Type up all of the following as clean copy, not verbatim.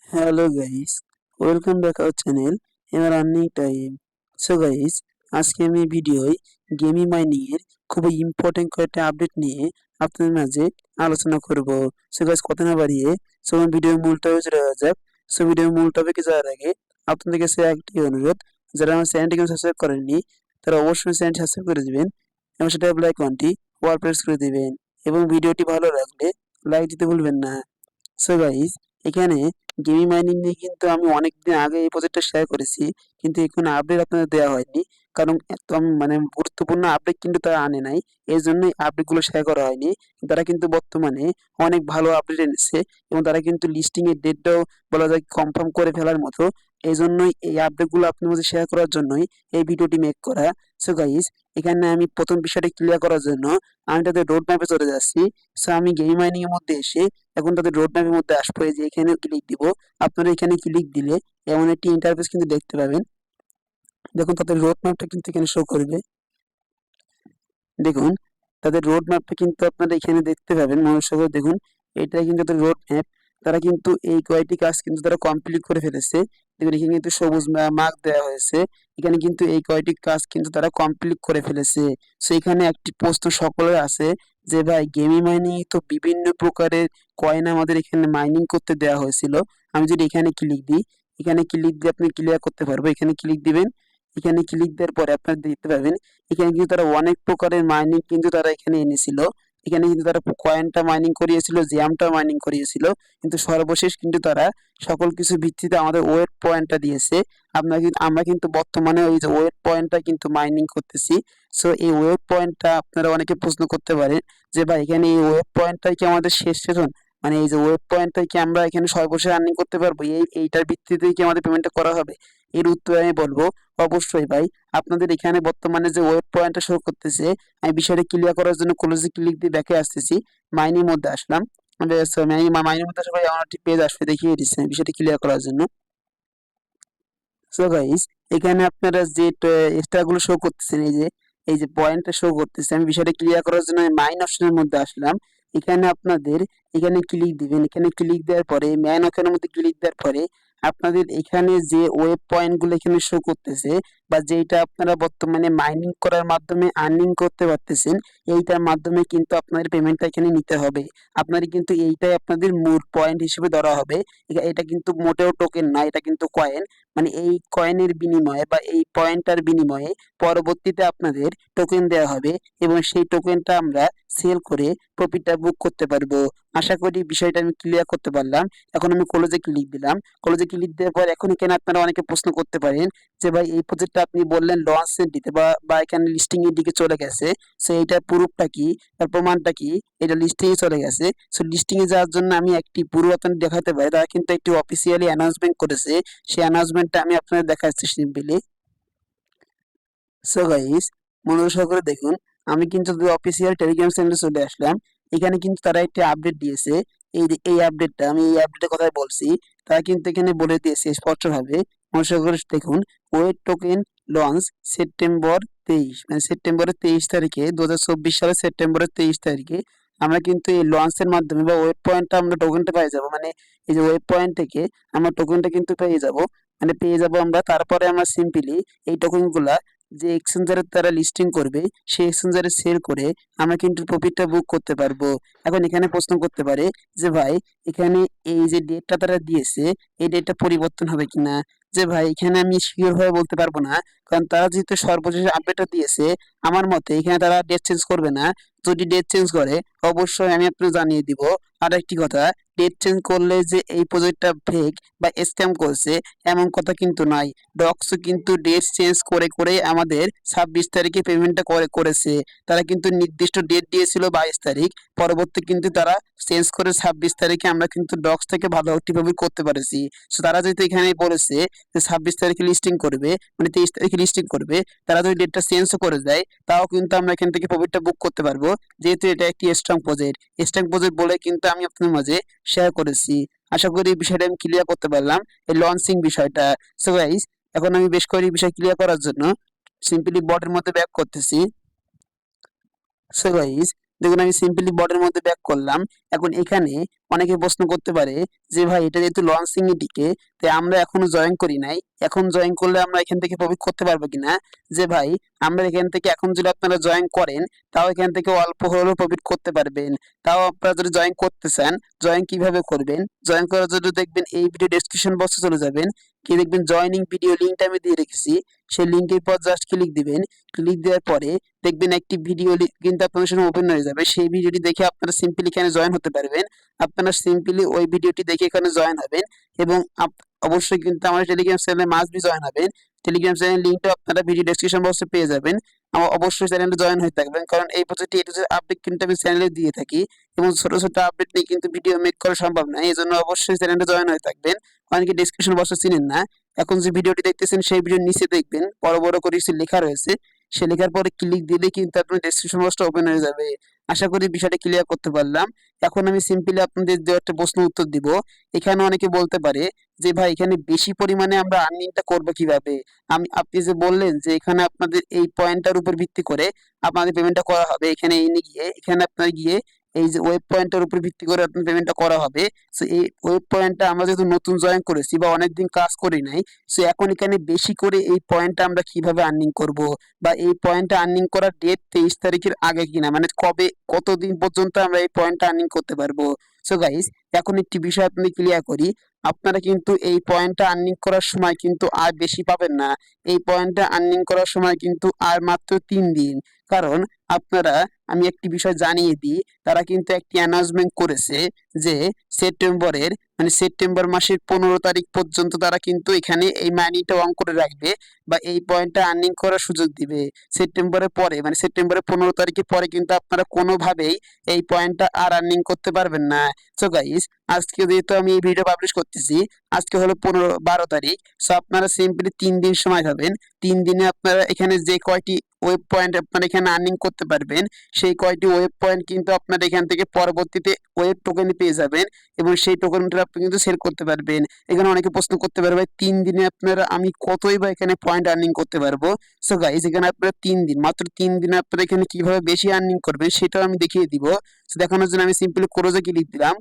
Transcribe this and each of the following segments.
Hello guys, welcome back our channel এবার earning time. So guys, আজকে আমি ভিডিওয় গেমি mining এর খুবই ইম্পর্টেন্ট কয়েকটা আপডেট নিয়ে আপনাদের মাঝে আলোচনা করব। সো গাইস, কথা না বাড়িয়ে ভিডিওর মূল টপিকে চলে যাওয়া যাক। ভিডিওর মূল টপিকে যাওয়ার আগে আপনাদের কাছে একটি অনুরোধ, যারা আমার চ্যানেলটিকে সাবস্ক্রাইব করেননি তারা অবশ্যই চ্যানেলটি সাবস্ক্রাইব করে দিবেন এবং সেটা বেল আইকনটি অল প্রেস করে দিবেন এবং ভিডিওটি ভালো লাগলে লাইক দিতে ভুলবেন না। সো গাইস, এখানে গেমি মাইনিং নিয়ে কিন্তু আমি অনেকদিন আগে এই প্রজেক্টটা শেয়ার করেছি, কিন্তু এখন আপডেট আপনাদের দেওয়া হয়নি। কারণ এত মানে গুরুত্বপূর্ণ আপডেট কিন্তু তারা আনে নাই, এই জন্যই আপডেটগুলো শেয়ার করা হয়নি। তারা কিন্তু বর্তমানে অনেক ভালো আপডেট এনেছে এবং তারা কিন্তু লিস্টিং এর ডেটটাও বলা যায় কনফার্ম করে ফেলার মতো। এই জন্যই এই আপডেটগুলো আপনার মধ্যে শেয়ার করার জন্যই এই ভিডিওটি মেক করা। সো গাইস, এখানে আমি প্রথম বিষয়টা ক্লিয়ার করার জন্য আমি তাদের রোড ম্যাপে চলে যাচ্ছি। সো আমি গেমি মাইনিং এর মধ্যে এসে এখন তাদের রোড ম্যাপের মধ্যে আসবো। এই যে এখানে ক্লিক দিব, আপনারা এখানে ক্লিক দিলে এমন একটি ইন্টারফেস কিন্তু দেখতে পাবেন। দেখুন তাদের রোড ম্যাপটা কিন্তু এখানে শো করবে। দেখুন তাদের রোড ম্যাপটা কিন্তু আপনারা এখানে দেখতে পাবেন মনোযোগ সহকারে দেখুন। এটাই কিন্তু তাদের রোড ম্যাপ। তারা কিন্তু এই কয়টি কাজ কিন্তু তারা কমপ্লিট করে ফেলেছে। দেখুন এখানে কিন্তু সবুজ মার্ক দেওয়া হয়েছে। এখানে কিন্তু এই কয়টি কাজ কিন্তু তারা কমপ্লিট করে ফেলেছে। সো এখানে একটি প্রশ্ন সকলের আছে যে ভাই, গেমি মাইনিং তো বিভিন্ন প্রকারের কয়েন আমাদের এখানে মাইনিং করতে দেওয়া হয়েছিল। আমি যদি এখানে ক্লিক দিই, এখানে ক্লিক দিয়ে আপনি ক্লিয়ার করতে পারবো। এখানে ক্লিক দিবেন, এখানে ক্লিক দেওয়ার পরে আপনারা দেখতে পাবেন এখানে কিন্তু তারা অনেক প্রকারের মাইনিং কিন্তু তারা এখানে এনেছিল। এখানে কিন্তু তারা কয়েনটা মাইনিং করিয়েছিল, জ্যামটা মাইনিং করিয়েছিল, কিন্তু সর্বশেষ কিন্তু তারা সকল কিছু ভিত্তিতে আমাদের ওয়েট পয়েন্টটা দিয়েছে। আমরা কিন্তু বর্তমানে ওই যে ওয়েট পয়েন্টটা কিন্তু মাইনিং করতেছি। সো এই ওয়েট পয়েন্টটা আপনারা অনেকে প্রশ্ন করতে পারেন যে ভাই, এখানে এই ওয়েট পয়েন্টটাই কি আমাদের শেষ সেশন, মানে এই যে ওয়েট পয়েন্টটাই কি আমরা এখানে সর্বশেষ আর্নিং করতে পারবো, এইটার ভিত্তিতেই কি আমাদের পেমেন্টটা করা হবে? এর উত্তরে আমি বলবো অবশ্যই ভাই। আপনাদের এখানে বর্তমানে যে ওয়েব পয়েন্টটা শো করতেছে, আমি বিষয়টা ক্লিয়ার করার জন্য ক্লোজে ক্লিক দিয়ে ব্যাকে আসতেছি। মাইনের মধ্যে আসলাম। মাইনের মধ্যে আসলে আমার একটি পেজ আসবে, দেখিয়ে দিচ্ছে বিষয়টা ক্লিয়ার করার জন্য। সো গাইস, এখানে আপনারা যে এক্সট্রা গুলো শো করতেছেন, এই যে পয়েন্টটা শো করতেছে, আমি বিষয়টা ক্লিয়ার করার জন্য মাইন অপশনের মধ্যে আসলাম। এখানে আপনাদের এখানে ক্লিক দিবেন। এখানে ক্লিক দেওয়ার পরে ম্যান অপশনের মধ্যে ক্লিক দেওয়ার পরে আপনাদের এখানে যে ওয়েব পয়েন্ট গুলো এখানে শো করতেছে বা যেটা আপনারা বর্তমানে মাইনিং করার মাধ্যমে আর্নিং করতে পারতেছেন, এইটার মাধ্যমে কিন্তু আপনাদের পেমেন্টটা এখানে নিতে হবে। আপনাদের কিন্তু এইটাই আপনাদের মূল পয়েন্ট হিসেবে ধরা হবে। এটা কিন্তু মোটেও টোকেন না, এটা কিন্তু কয়েন। মানে এই কয়েনের বিনিময়ে বা এই পয়েন্টার বিনিময়ে পরবর্তীতে আপনাদের টোকেন দেওয়া হবে এবং সেই টোকেনটা আমরা সেল করে প্রফিটটা বুক করতে পারবো। আশা করি বিষয়টা আমি ক্লিয়ার করতে পারলাম। এখন আমি ক্লোজে ক্লিক দিলাম। ক্লোজে ক্লিক দেওয়ার পর এখন এখানে আপনারা অনেকে প্রশ্ন করতে পারেন যে ভাই, এই প্রজেক্টটা আপনি বললেন লঞ্চের দিতে বা বা এখানে লিস্টিং এর দিকে চলে গেছে, সো এইটার প্রুফটা কি, তার প্রমাণটা কি? এটা লিস্টিং এ চলে গেছে। সো লিস্টিং এ যাওয়ার জন্য আমি একটি প্রুফ আপনাদের দেখাতে পারি। তারা কিন্তু একটি অফিসিয়ালি অ্যানাউন্সমেন্ট করেছে, সেই অ্যানাউন্সমেন্টটা আমি আপনাদের দেখাচ্ছি সিম্পলি। সো গাইস, মনোযোগ সহকারে দেখুন। আমি কিন্তু অফিসিয়াল টেলিগ্রাম চ্যানেলে চলে আসলাম। এখানে কিন্তু তারা একটি আপডেট দিয়েছে। এই আপডেটটা আমি এই আপডেটের কথাই বলছি। তারা কিন্তু এখানে বলে দিয়েছে স্পষ্টভাবে। মনোযোগ সহকারে দেখুন, ওয়েট টোকেন লঞ্চ সেপ্টেম্বর 23, মানে সেপ্টেম্বরের 23 তারিখে, 2024 সালের সেপ্টেম্বরের 23 তারিখে আমরা কিন্তু এই লঞ্চের মাধ্যমে বা ওয়েব পয়েন্টটা আমরা টোকেনটা পেয়ে যাব। মানে এই যে ওয়েব পয়েন্ট থেকে আমরা টোকেনটা কিন্তু পেয়ে যাব, মানে পেয়ে যাব আমরা। তারপরে আমরা সিম্পলি এই টোকেনগুলা যে এক্সচেঞ্জারে তারা লিস্টিং করবে, সেই এক্সচেঞ্জারে সেল করে আমরা কিন্তু প্রফিটটা বুক করতে পারবো। এখন এখানে প্রশ্ন করতে পারে যে ভাই, এখানে এই যে ডেটটা তারা দিয়েছে, এই ডেটটা পরিবর্তন হবে কিনা? যে ভাই, এখানে আমি শিওর ভাবে বলতে পারবো না, কারণ তারা যেহেতু সর্বশেষ আপডেটটা দিয়েছে, আমার মতে এখানে তারা ডেট চেঞ্জ করবে না। যদি ডেট চেঞ্জ করে অবশ্যই আমি আপনাকে জানিয়ে দিব। আর একটি কথা, ডেট চেঞ্জ করলে যে এই প্রজেক্টটা ফেক বা স্ক্যাম করছে এমন কথা কিন্তু নয়। ডক্স কিন্তু ডেট চেঞ্জ করে করে আমাদের 26 তারিখে পেমেন্টটা করেছে। তারা কিন্তু নির্দিষ্ট ডেট দিয়েছিল 22 তারিখ, পরবর্তী কিন্তু তারা চেঞ্জ করে 26 তারিখে আমরা কিন্তু ডক্স থেকে ভালো একটি পেমেন্ট করতে পারেছি। সো তারা যেহেতু এখানে বলেছে যে 26 তারিখে লিস্টিং করবে, মানে 23 তারিখে লিস্টিং করবে, তারা যদি ডেটটা চেঞ্জও করে দেয় তাও কিন্তু আমরা এখান থেকে প্রফিটটা বুক করতে পারবো, যেহেতু এটা একটি স্ট্রং প্রজেক্ট। স্ট্রং প্রজেক্ট বলে কিন্তু আমি আপনাদের মাঝে শেয়ার করেছি। আশা করি এই বিষয়টা আমি ক্লিয়ার করতে পারলাম, এই লঞ্চিং বিষয়টা। সো গাইস, এখন আমি বেশ কয়েকটি বিষয় ক্লিয়ার করার জন্য সিম্পলি বটের মধ্যে ব্যাক করতেছি। সো গাইস, দেখুন আমি সিম্পলি বটের মধ্যে ব্যাক করলাম। এখন এখানে অনেকে প্রশ্ন করতে পারে যে ভাই এটা যেহেতু লঞ্চিং এ টিকে, তাই আমরা এখনো জয়েন করি নাই, এখন জয়েন করলে আমরা এখান থেকে প্রফিট করতে পারবো কিনা। যে ভাই আমরা এখান থেকে এখন যদি আপনারা জয়েন করেন, তাও এখান থেকে অল্প হলেও প্রফিট করতে পারবেন। তাও আপনারা যদি জয়েন করতে চান, জয়েন কিভাবে করবেন, জয়েন করার জন্য দেখবেন এই ভিডিও ডেসক্রিপশন বক্সে চলে যাবেন, কি দেখবেন জয়েনিং ভিডিও লিঙ্কটা আমি দিয়ে রেখেছি, সেই লিঙ্কের পর জাস্ট ক্লিক দিবেন। ক্লিক দেওয়ার পরে দেখবেন একটি ভিডিও কিন্তু আপনাদের সামনে ওপেন হয়ে যাবে, সেই ভিডিওটি দেখে আপনারা সিম্পলি এখানে জয়েন হতে পারবেন। আপনারা সিম্পলি ওই ভিডিওটি দেখে এখানে জয়েন হবেন এবং অবশ্যই কিন্তু আমার টেলিগ্রাম চ্যানেলে মাস্ট বি জয়েন হবেন। টেলিগ্রাম চ্যানেল লিঙ্কটা আপনারা ভিডিও ডেসক্রিপশন বক্সে পেয়ে যাবেন। আমার অবশ্যই চ্যানেলে জয়েন হয়ে থাকবেন, কারণ এই প্রজেক্টে এ টু জেড আপডেট কিন্তু আমি চ্যানেলে দিয়ে থাকি এবং ছোট ছোট আপডেট নিয়ে কিন্তু ভিডিও মেক করা সম্ভব নয়, এই জন্য অবশ্যই চ্যানেলে জয়েন হয়ে থাকবেন। অনেকে ডেসক্রিপশন বক্সে চিনেন না, এখন যে ভিডিওটি দেখতেছেন সেই ভিডিওর নিচে দেখবেন বড় বড় করে কিছু লেখা রয়েছে, সে লেখার পরে ক্লিক দিলে কিন্তু আপনার ডেসক্রিপশন বক্সটা ওপেন হয়ে যাবে। আশা করি বিষয়টা ক্লিয়ার করতে পারলাম। এখন আমি সিম্পলি আপনাদের দু একটা প্রশ্ন উত্তর দিব। এখানে অনেকে বলতে পারে যে ভাই এখানে বেশি পরিমাণে আমরা আর্নিংটা করবো কিভাবে। আপনি যে বললেন যে এখানে আপনাদের এই পয়েন্টটার উপর ভিত্তি করে আপনাদের পেমেন্টটা করা হবে, এখানে এখানে আপনার গিয়ে এই যে ওয়েব পয়েন্টের উপর ভিত্তি করে আপনার পেমেন্টটা করা হবে। সো এই ওয়েব পয়েন্টটা আমরা যেহেতু নতুন জয়েন করেছি বা অনেকদিন কাজ করি নাই, সো এখন এখানে বেশি করে এই পয়েন্টটা আমরা কিভাবে আর্নিং করব, বা এই পয়েন্টটা আর্নিং করার ডেট 23 তারিখের আগে কিনা, মানে কবে কতদিন পর্যন্ত আমরা এই পয়েন্টটা আর্নিং করতে পারবো। সো গাইস, এখন একটি বিষয় আপনি ক্লিয়ার করি, আপনারা কিন্তু এই পয়েন্টটা আর্নিং করার সময় কিন্তু আর বেশি পাবেন না। এই পয়েন্টটা আর্নিং করার সময় কিন্তু আর মাত্র 3 দিন। কারণ আপনারা, আমি একটি বিষয় জানিয়ে দিই, তারা কিন্তু একটি অ্যানাউন্সমেন্ট করেছে যে সেপ্টেম্বরের, মানে সেপ্টেম্বর মাসের 15 তারিখ পর্যন্ত তারা কিন্তু এখানে এই মাইনিংটা অন করে রাখবে বা এই পয়েন্টটা আর্নিং করার সুযোগ দিবে। সেপ্টেম্বরের পরে, মানে সেপ্টেম্বরের 15 তারিখের পরে কিন্তু আপনারা কোনোভাবেই এই পয়েন্টটা আর আর্নিং করতে পারবেন না। সো গাইস, আজকে যেহেতু আমি এই ভিডিও পাবলিশ করতেছি, আজকে হলো 12 তারিখ। সো আপনারা সিম্পলি 3 দিন সময় পাবেন। 3 দিনে আপনারা এখানে যে কয়টি ওয়েব পয়েন্ট আপনারা এখানে আর্নিং করতে পারবেন, সেই কয়টি ওয়েব পয়েন্ট কিন্তু আপনারা এখান থেকে পরবর্তীতে ওয়েব টোকেন পেয়ে যাবেন এবং সেই টোকেনটা আপনি কিন্তু সেল করতে পারবেন। এখানে অনেকে প্রশ্ন করতে পারবে 3 দিনে আপনারা আমি কতই বা এখানে পয়েন্ট আর্নিং করতে পারবো। সো গাইস, এখানে আপনারা 3 দিন, মাত্র 3 দিনে আপনারা এখানে কিভাবে বেশি আর্নিং করবেন সেটাও আমি দেখিয়ে দিব। সো দেখানোর জন্য আমি সিম্পলি ক্লোজে ক্লিক দিলাম।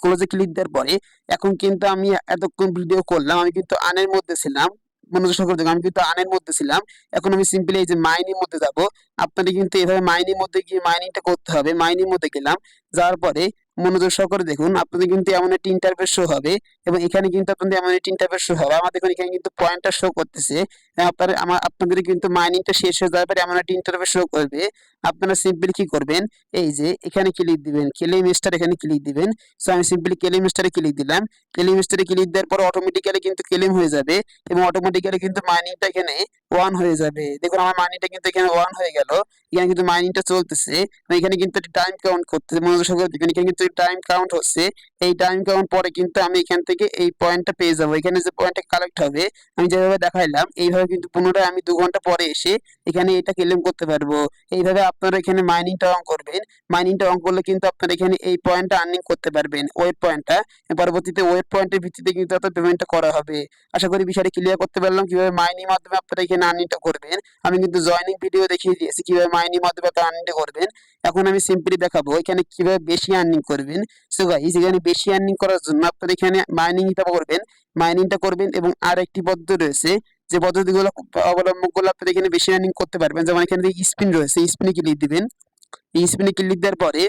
ক্লোজে ক্লিক দেওয়ার পরে এখন কিন্তু আমি এতক্ষণ ভিডিও করলাম, আমি কিন্তু আনের মধ্যে ছিলাম, মনোযোগ সহকারে দেখুন, আমি কিন্তু আনের মধ্যে ছিলাম। এখন আমি সিম্পলি এই যে মাইনিং মধ্যে যাব। আপনাদের কিন্তু এভাবে মাইনিং মধ্যে গিয়ে মাইনিংটা করতে হবে। মাইনিং মধ্যে গেলাম, যাওয়ার পরে মনোযোগ সহকারে দেখুন, আপনাদের কিন্তু এমন একটি ইন্টারফেস শো হবে এবং এখানে কিন্তু আপনাদের এমন একটি ইন্টারফেস শো হবে। আমার দেখুন এখানে কিন্তু পয়েন্টটা শো করতেছে। আপনাদের কিন্তু মাইনিংটা শেষ হয়ে যাওয়ার পরে এমন একটি ইন্টারফেস শো করবে। আপনারা সিম্পলি কি করবেন, এই যে এখানে ক্লিক দিবেন, ক্লেম স্টার এখানে ক্লিক দিবেন। সো আমি সিম্পলি ক্লেম স্টারে ক্লিক দিলাম। ক্লেম স্টারে ক্লিক দেওয়ার পর অটোমেটিক্যালি কিন্তু ক্লেম হয়ে যাবে এবং অটোমেটিক্যালি কিন্তু মাইনিংটা এখানে ওয়ান হয়ে যাবে। দেখুন আমার মাইনিংটা কিন্তু এখানে ওয়ান হয়ে গেল। এখানে কিন্তু মাইনিংটা চলতেছে, এখানে কিন্তু টাইম কাউন্ট করতেছে। মনোযোগ সহকারে দেখুন, এখানে কিন্তু টাইম কাউন্ট হচ্ছে। এই টাইম কাউন্ট পরে কিন্তু আমি এখান থেকে এই পয়েন্টটা পেয়ে যাবো। এখানে যে পয়েন্টটা কালেক্ট হবে, আমি যেভাবে দেখাইলাম এইভাবে কিন্তু পুনরায় আমি 2 ঘন্টা পরে এসে এখানে এটা ক্লেম করতে পারবো। এইভাবে আপনারা এখানে মাইনিংটা অন করবেন। মাইনিংটা অন করলে কিন্তু আপনারা এখানে এই পয়েন্টটা আর্নিং করতে পারবেন, ওয়েব পয়েন্টটা। পরবর্তীতে ওয়েব পয়েন্টের ভিত্তিতে কিন্তু আপনার পেমেন্টটা করা হবে। আশা করি বিষয়টা ক্লিয়ার করতে পারলাম কিভাবে মাইনিং মাধ্যমে আপনারা এখানে আর্নিংটা করবেন। আমি কিন্তু জয়েনিং ভিডিও দেখিয়ে দিয়েছি কিভাবে মাইনিং মাধ্যমে আপনারা আর্নিংটা করবেন। এখন আমি সিম্পলি দেখাবো এখানে কিভাবে বেশি আর্নিং করবেন। সো গাইস, এখানে বেশি আর্নিং করার জন্য আপনারা এখানে মাইনিংটা করবেন এবং আর একটি পদ্ধতি রয়েছে, যে পদ্ধতিগুলো অবলম্বন করলে আপনারা এখানে বেশি আর্নিং করতে পারবেন। যেমন এখানে স্পিন রয়েছে, স্পিনে ক্লিক দিবেন। এই স্পিনে ক্লিক দেওয়ার পরে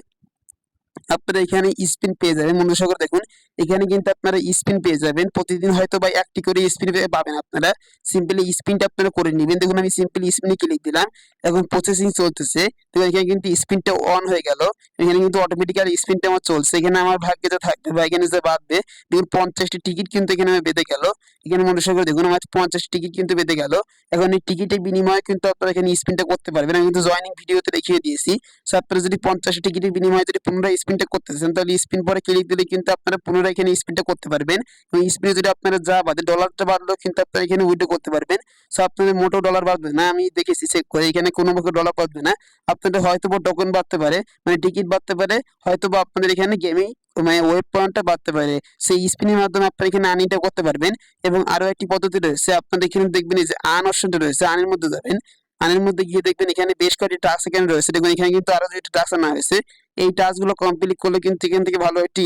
আপনারা এখানে স্পিন পেয়ে যাবেন। মনোযোগ সহকারে দেখুন, এখানে কিন্তু আপনারা স্পিন পেয়ে যাবেন। প্রতিদিন হয়তো বা একটি করে স্পিন পাবেন আপনারা। সিম্পলি স্পিনটা আপনারা করে নেবেন। দেখুন আমি সিম্পলি স্পিনে ক্লিক দিলাম, এখন প্রসেসিং চলতেছে। তো এখানে কিন্তু স্পিনটা অন হয়ে গেল। এখানে কিন্তু অটোমেটিক্যালি স্পিনটা আমার চলছে। এখানে আমার ভাগ্যে যা থাকবে বা এখানে যে বাঁধবে, দেখুন 50টি টিকিট কিন্তু এখানে আমার বেঁধে গেল। এখানে মনোযোগ সহকারে দেখুন আমার 50 টিকিট কিন্তু বেঁধে গেল। এখন এই টিকিটের বিনিময়ে কিন্তু আপনারা এখানে স্পিনটা করতে পারবেন। আমি কিন্তু জয়েনিং ভিডিওতে দেখিয়ে দিয়েছি। সো আপনারা যদি 50 টিকিটের বিনিময়ে যদি পুনরায় স্পিনটা করতেছেন, তাহলে স্পিন পরে ক্লিক দিলে কিন্তু আপনারা পুনরায় এখানে স্পিনটা করতে পারবেন এবং স্পিনে যদি আপনারা যা বাদে ডলারটা বাদলেও কিন্তু আপনারা এখানে উইথড্র করতে পারবেন। সো আপনাদের মোটো ডলার বাড়বে না, আমি দেখেছি চেক করে, এখানে কোনো প্রকার ডলার বাড়বে না। আপনাদের হয়তো বা টোকেন বাড়তে পারে, মানে টিকিট বাড়তে পারে, হয়তো বা আপনাদের এখানে গেমিং মানে ওয়েব পয়েন্টটা বাড়তে পারে। সেই স্পিনের মাধ্যমে আপনারা এখানে আর্নিংটা করতে পারবেন। এবং আরো একটি পদ্ধতি রয়েছে, আপনাদের এখানে দেখবেন এই যে আর্ন অপশনটা রয়েছে, আর্নের মধ্যে যাবেন। আর্নের মধ্যে গিয়ে দেখবেন এখানে বেশ কয়েকটি টাস্ক এখানে রয়েছে। দেখুন এখানে কিন্তু আরো দুইটা টাস্ক আনা হয়েছে। এই টাস্কগুলো কমপ্লিট করলে কিন্তু এখান থেকে ভালো একটি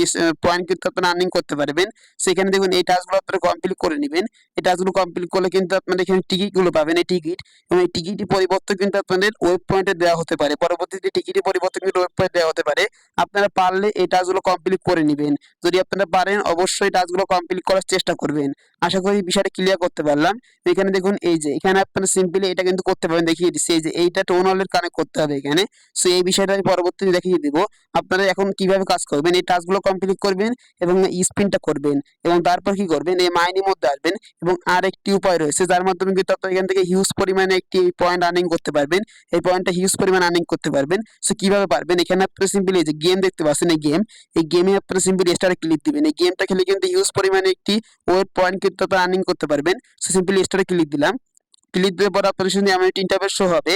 পয়েন্ট কিন্তু আপনারা আর্নিং করতে পারবেন। সেখানে দেখুন এই টাস্কগুলো আপনারা কমপ্লিট করে নেবেন। এই টাস্কগুলো কমপ্লিট করলে কিন্তু আপনারা এখানে টিকিটগুলো পাবেন, এই টিকিট, এবং এই টিকিটের পরিবর্তন কিন্তু আপনাদের ওয়েব পয়েন্টে দেওয়া হতে পারে। পরবর্তীতে টিকিটের পরিবর্তন কিন্তু ওয়েব পয়েন্ট দেওয়া হতে পারে। আপনারা পারলে এই টাস্কগুলো কমপ্লিট করে নেবেন। যদি আপনারা পারেন অবশ্যই টাস্কগুলো কমপ্লিট করার চেষ্টা করবেন। আশা করি বিষয়টা ক্লিয়ার করতে পারলাম। এখানে দেখুন এই যে এখানে আপনারা সিম্পলি এটা কিন্তু করতে পারেন, দেখিয়ে দিচ্ছি। এই যে এইটা টোন হলের কানেক্ট করতে হবে এখানে। সো এই বিষয়টা আমি পরবর্তীতে দেখিয়ে দিব। আপনারা এখন কিভাবে কাজ করবেন, এই টাস্কগুলো কমপ্লিট করবেন এবং স্পিনটা করবেন, এবং তারপর কি করবেন, এই মাইনের মধ্যে আসবেন, এবং আর একটি উপায় রয়েছে যার মাধ্যমে কিন্তু আপনারা এখান থেকে হিউজ পরিমাণে একটি পয়েন্ট আর্নিং করতে পারবেন। এই পয়েন্টটা হিউজ পরিমাণ আর্নিং করতে পারবেন। সো কিভাবে পারবেন, এখানে আপনারা সিম্পলি এই যে গেম দেখতে পাচ্ছেন, এই গেমে আপনারা সিম্পলি স্টারে ক্লিক দিবেন। এই গেমটা খেলে কিন্তু হিউজ পরিমাণে একটি ওয়েব পয়েন্ট কিন্তু আপনারা আর্নিং করতে পারবেন। সো সিম্পলি স্টারে ক্লিক দিলাম। ক্লিক দেওয়ার পর আপনাদের সামনে এমন একটি ইন্টারফেস শো হবে।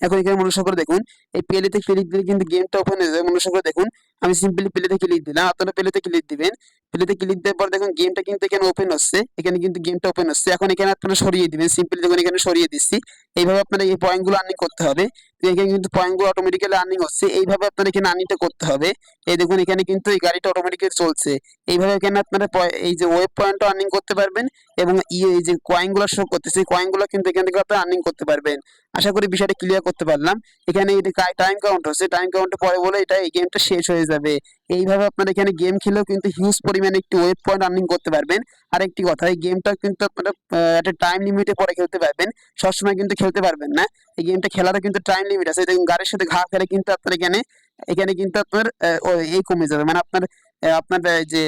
এখন এখানে মনোযোগ করে দেখুন, এই প্লেতে ক্লিক দিলে কিন্তু গেমটা ওপেন হয়ে যাবে। মনোযোগ করে দেখুন, আমি সিম্পলি প্লেতে ক্লিক দিলাম, আপনারা প্লেতে ক্লিক দিবেন। প্লেতে ক্লিক দেওয়ার পর দেখুন গেমটা কিন্তু এখানে ওপেন হচ্ছে, এখানে কিন্তু গেমটা ওপেন হচ্ছে। এখন এখানে আপনারা সরিয়ে দিবেন, সিম্পলি দেখুন এখানে সরিয়ে দিচ্ছি। এইভাবে আপনারা এই পয়েন্টগুলো আর্নিং করতে হবে। তো এখানে কিন্তু পয়েন্টগুলো অটোমেটিক্যালি আর্নিং হচ্ছে, এইভাবে আপনারা এখানে আর্নিংটা করতে হবে। এই দেখুন এখানে কিন্তু এই গাড়িটা অটোমেটিক্যালি চলছে। এইভাবে এখানে আপনারা এই যে ওয়েব পয়েন্টও আর্নিং করতে পারবেন, এবং এই যে কয়েনগুলো শো করতেছে, কয়েনগুলো কিন্তু এখান থেকে আপনারা আর্নিং করতে পারবেন। আশা করি বিষয়টা ক্লিয়ার করতে পারলাম। এখানে এই টাইম কাউন্ট হচ্ছে, টাইম কাউন্টে পরে বলে এটা এই গেমটা শেষ হয়ে যাবে। এইভাবে আপনারা এখানে গেম খেলেও কিন্তু হিউজ পরিমাণে একটি ওয়েব পয়েন্ট আর্নিং করতে পারবেন। আর একটি কথা, এই গেমটা কিন্তু আপনারা একটা টাইম লিমিটে পরে খেলতে পারবেন, সবসময় কিন্তু খেলতে পারবেন না। এই গেমটা খেলারও কিন্তু টাইম লিমিট আছে। দেখুন গাড়ির সাথে ঘা ফেলে কিন্তু আপনার এখানে এখানে কিন্তু আপনার এই কমে যাবে, মানে আপনার আপনার যে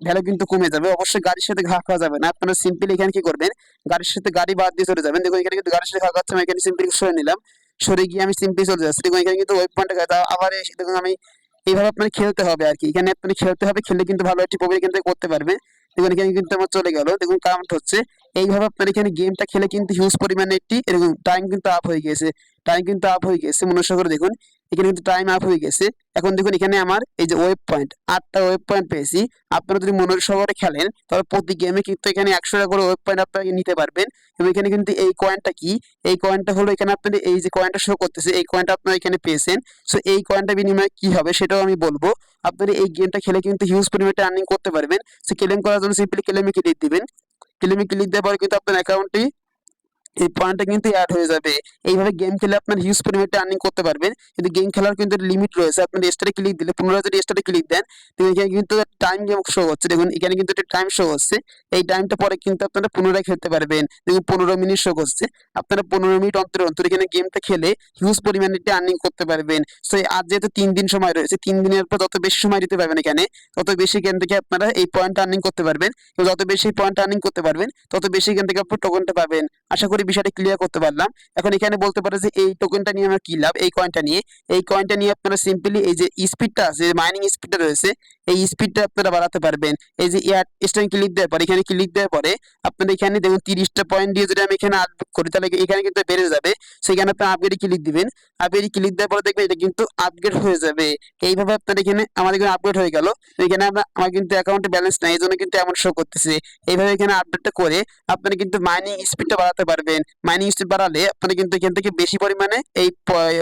ভ্যালু কিন্তু কমে যাবে। অবশ্যই গাড়ির সাথে ঘা খাওয়া যাবে না। আপনারা সিম্পলি এখানে কি করবেন, গাড়ির সাথে গাড়ি বাদ দিয়ে চলে যাবেন। দেখুন এখানে কিন্তু গাড়ির সাথে ঘা খাচ্ছে, আমি এখানে সিম্পলি সরে নিলাম। সরে গিয়ে আমি সিম্পলি চলে যাচ্ছি। দেখুন এখানে কিন্তু ওয়েব পয়েন্ট আবার এসে দেখুন আমি এইভাবে আপনার খেলতে হবে আর কি। এখানে আপনি খেলতে হবে, খেললে কিন্তু ভালো একটি প্রফিট কিন্তু করতে পারবে। দেখুন এখানে কিন্তু আমার চলে গেল, দেখুন কাউন্ট হচ্ছে। এইভাবে আপনার এখানে গেমটা খেলে কিন্তু হিউজ পরিমাণে একটি এরকম টাইম কিন্তু আপ হয়ে গেছে। টাইম কিন্তু আপ হয়ে গেছে, মনোযোগ করে দেখুন এখানে কিন্তু টাইম আপ হয়ে গেছে। এখন দেখুন এখানে আমার এই যে ওয়েব পয়েন্ট 8টা ওয়েব পয়েন্ট পেয়েছি। আপনারা যদি মনোযোগ সহকারে খেলেন তাহলে প্রতি গেমে কিন্তু এখানে 100 টাকা করে ওয়েব পয়েন্ট আপনারা নিতে পারবেন। এবং এখানে কিন্তু এই কয়েনটা কি, এই কয়েনটা হলো এখানে আপনাদের এই যে কয়েনটা শো করতেছে, এই কয়েনটা আপনারা এখানে পেয়েছেন। সো এই কয়েনটা বিনিময়ে কি হবে সেটাও আমি বলবো। আপনারা এই গেমটা খেলে কিন্তু হিউজ পরিমাণে আর্নিং করতে পারবেন। সো ক্লেম করার জন্য সিম্পলি ক্লেমে ক্লিক দিবেন। ক্লেমে ক্লিক দেওয়ার পরে কিন্তু আপনার অ্যাকাউন্টটি এই পয়েন্টটা কিন্তু অ্যাড হয়ে যাবে। এইভাবে গেম খেলে আপনার হিউজ পরিমাণে আর্নিং করতে পারবেন। কিন্তু গেম খেলার কিন্তু লিমিট রয়েছে। আপনি স্টারে ক্লিক দিলে, পুনরায় যদি স্টারে ক্লিক দেন, তো এখানে কিন্তু টাইম গেম শো হচ্ছে। দেখুন এখানে কিন্তু একটা টাইম শো হচ্ছে। এই টাইমটা পরে কিন্তু আপনারা পুনরায় খেলতে পারবেন। দেখুন 15 মিনিট শো করছে। আপনারা 15 মিনিট অন্তর অন্তর এখানে গেমটা খেলে হিউজ পরিমাণে আর্নিং করতে পারবেন। সো আজ যেহেতু 3 দিন সময় রয়েছে, 3 দিনের পর যত বেশি সময় দিতে পারবেন এখানে, তত বেশি এখান থেকে আপনারা এই পয়েন্ট আর্নিং করতে পারবেন। এবং যত বেশি পয়েন্ট আর্নিং করতে পারবেন তত বেশি এখান থেকে আপনি টোকেনটা পাবেন। আশা করি বিষয়টা ক্লিয়ার করতে পারলাম। এখন এখানে বলতে পারে যে এই টোকেনটা নিয়ে আমার কি লাভ, এই কয়েনটা নিয়ে। এই কয়েনটা নিয়ে আপনারা সিম্পলি এই যে স্পিডটা আছে, মাইনিং স্পিডটা রয়েছে, এই স্পিডটা আপনারা বাড়াতে পারবেন। এই যে স্টার ক্লিক দেওয়ার পরে, এখানে ক্লিক দেওয়ার পরে আপনারা এখানে দেখুন 30টা পয়েন্ট দিয়ে যদি আমি এখানে আপডেট করি তাহলে এখানে কিন্তু বেড়ে যাবে। সেখানে আপনি আপগ্রেডে ক্লিক দিবেন। আপগ্রেডে ক্লিক দেওয়ার পরে দেখবেন এটা কিন্তু আপগ্রেড হয়ে যাবে। এইভাবে আপনার এখানে আমাদের এখানে আপগ্রেড হয়ে গেল। এখানে আমার কিন্তু অ্যাকাউন্টে ব্যালেন্স নাই, এই জন্য কিন্তু এমন শো করতেছে। এইভাবে এখানে আপডেটটা করে আপনারা কিন্তু মাইনিং স্পিডটা বাড়াতে পারবেন। মাইনিং স্পিড বাড়ালে আপনারা কিন্তু এখান থেকে বেশি পরিমাণে এই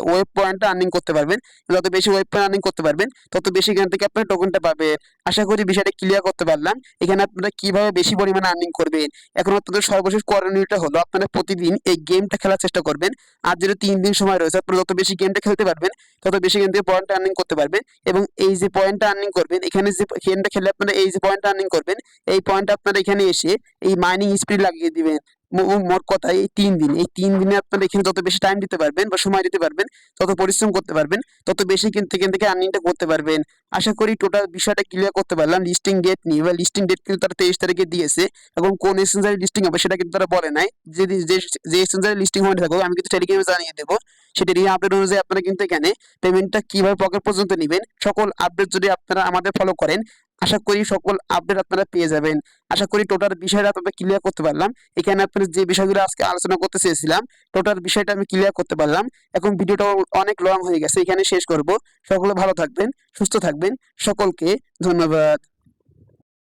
ওয়েব পয়েন্টটা আর্নিং করতে পারবেন। যত বেশি ওয়েব পয়েন্ট আর্নিং করতে পারবেন তত বেশি এখান থেকে আপনার টোকেনটা পাবেন। আশা করি বিষয়টা ক্লিয়ার করতে পারলাম। এখানে আপনারা কিভাবে বেশি পরিমাণে আর্নিং করবেন। এখন আপনাদের সর্বশেষ করণীয়টা হলো আপনারা প্রতিদিন এই গেমটা খেলার চেষ্টা করবেন। আর যেহেতু 3 দিন সময় রয়েছে, আপনারা যত বেশি গেমটা খেলতে পারবেন তত বেশি এখান থেকে পয়েন্ট আর্নিং করতে পারবেন। এবং এই যে পয়েন্টটা আর্নিং করবেন, এখানে যে গেমটা খেলে আপনারা এই যে পয়েন্ট আর্নিং করবেন, এই পয়েন্ট আপনারা এখানে এসে এই মাইনিং স্পিড লাগিয়ে দিবেন। মোট কথা এই 3 দিনে আপনারা এখানে যত বেশি টাইম দিতে পারবেন বা সময় দিতে পারবেন, তত পরিশ্রম করতে পারবেন, তত বেশি কিন্তু এখান থেকে আর্নিংটা করতে পারবেন। আশা করি টোটাল বিষয়টা ক্লিয়ার করতে পারলাম। লিস্টিং ডেট নিয়ে, বা লিস্টিং ডেট কিন্তু তারা 23 তারিখে দিয়েছে। এবং কোন এক্সচেঞ্জারে লিস্টিং হবে সেটা কিন্তু তারা বলে নাই। যদি যে এক্সচেঞ্জারে লিস্টিং হয়ে থাকবে আমি কিন্তু টেলিগ্রামে জানিয়ে দেবো। সেটা নিয়ে আপডেট অনুযায়ী আপনারা কিন্তু এখানে পেমেন্টটা কিভাবে পকেট পর্যন্ত নেবেন, সকল আপডেট যদি আপনারা আমাদের ফলো করেন, আশা করি সকল আপডেট আপনারা পেয়ে যাবেন। আশা করি টোটাল বিষয়টা আপনাদের ক্লিয়ার করতে পারলাম। এখানে আপনারা যে বিষয়গুলো আজকে আলোচনা করতে চেয়েছিলাম টোটাল বিষয়টা আমি ক্লিয়ার করতে পারলাম। এখন ভিডিওটা অনেক লং হয়ে গেছে, এখানে শেষ করব। সকলে ভালো থাকবেন, সুস্থ থাকবেন। সকলকে ধন্যবাদ।